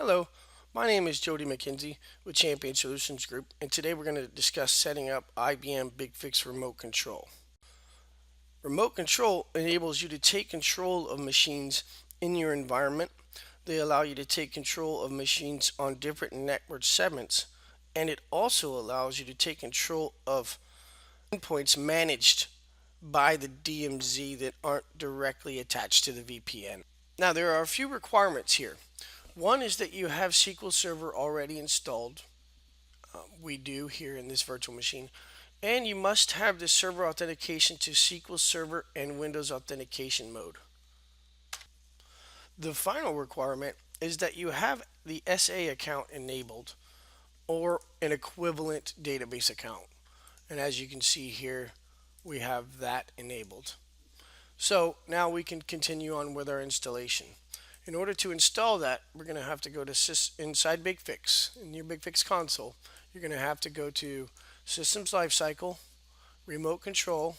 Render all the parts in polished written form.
Hello, my name is Jody McKenzie with Champion Solutions Group, and today we're going to discuss setting up IBM Bigfix remote control. Remote control enables you to take control of machines in your environment. They allow you to take control of machines on different network segments, and it also allows you to take control of endpoints managed by the DMZ that aren't directly attached to the VPN. Now, there are a few requirements here. One is that you have SQL Server already installed. We do here in this virtual machine. And you must have the server authentication to SQL Server and Windows authentication mode. The final requirement is that you have the SA account enabled or an equivalent database account. And as you can see here, we have that enabled. So now we can continue on with our installation. In order to install that, we're going to have to go to inside Bigfix. In your Bigfix console, you're going to have to go to Systems Lifecycle, Remote Control,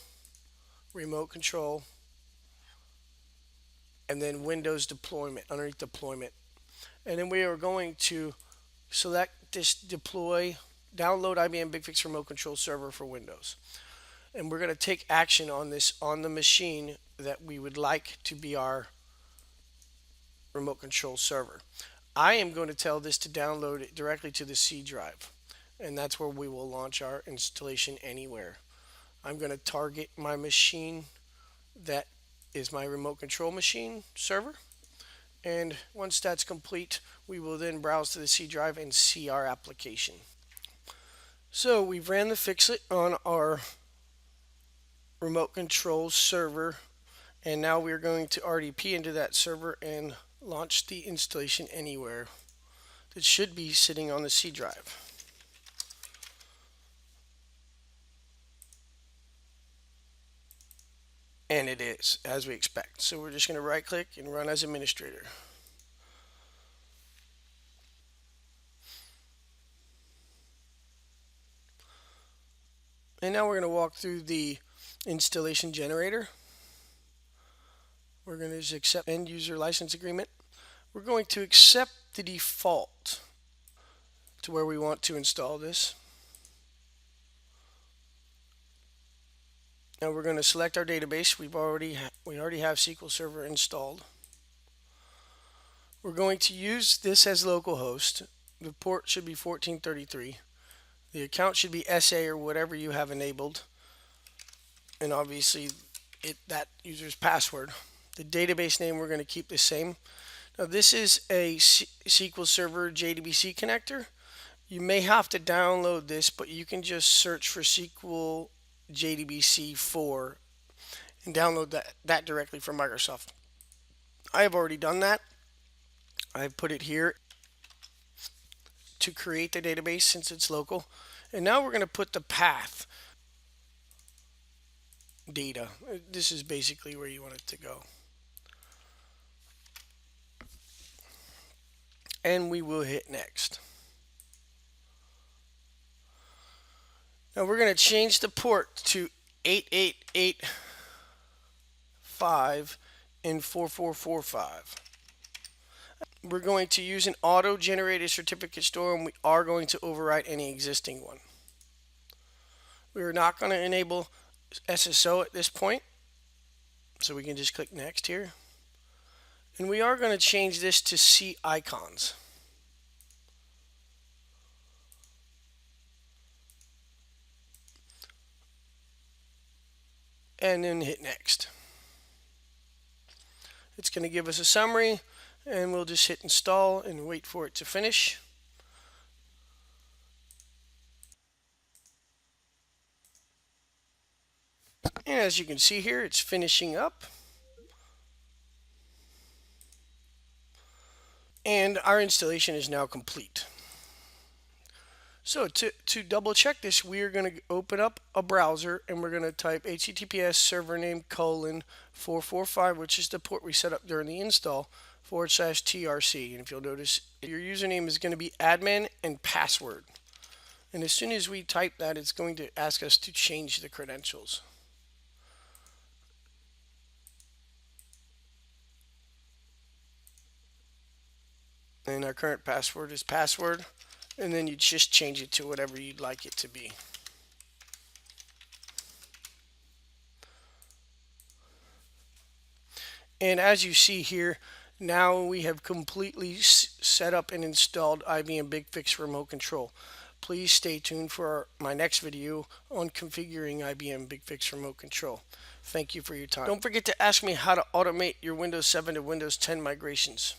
and then Windows Deployment, underneath Deployment. And then we are going to select this download IBM Bigfix Remote Control Server for Windows. And we're going to take action on this on the machine that we would like to be our remote control server. I am going to tell this to download it directly to the C drive, and that's where we will launch our installation anywhere. I'm going to target my machine that is my remote control machine server, and once that's complete, we will then browse to the C drive and see our application. So we've ran the fixit on our remote control server, and now we're going to RDP into that server and launch the installation anywhere. That should be sitting on the C drive. And it is, as we expect. So we're just going to right click and run as administrator. And now we're going to walk through the installation generator. We're going to just accept end user license agreement. We're going to accept the default to where we want to install this. Now we're going to select our database. We already have SQL Server installed. We're going to use this as localhost. The port should be 1433. The account should be SA or whatever you have enabled, and obviously that user's password. The database name we're going to keep the same. Now this is a SQL Server JDBC connector. You may have to download this, but you can just search for SQL JDBC 4 and download that directly from Microsoft. I have already done that. I've put it here to create the database since it's local. And now we're going to put the path data. This is basically where you want it to go. And we will hit next. Now we're going to change the port to 8885 and 4445. We're going to use an auto-generated certificate store, and we are going to overwrite any existing one. We are not going to enable SSO at this point, so we can just click next here. And we are going to change this to C icons. And then hit next. It's going to give us a summary, and we'll just hit install and wait for it to finish. And as you can see here, it's finishing up. And our installation is now complete. So to double check this, we are going to open up a browser, and we're going to type https server name :445, which is the port we set up during the install, /trc. And if you'll notice, your username is going to be admin and password. And as soon as we type that, it's going to ask us to change the credentials. And our current password is password. And then you just change it to whatever you'd like it to be. And as you see here, now we have completely set up and installed IBM Bigfix remote control. Please stay tuned for my next video on configuring IBM Bigfix remote control. Thank you for your time. Don't forget to ask me how to automate your Windows 7 to Windows 10 migrations.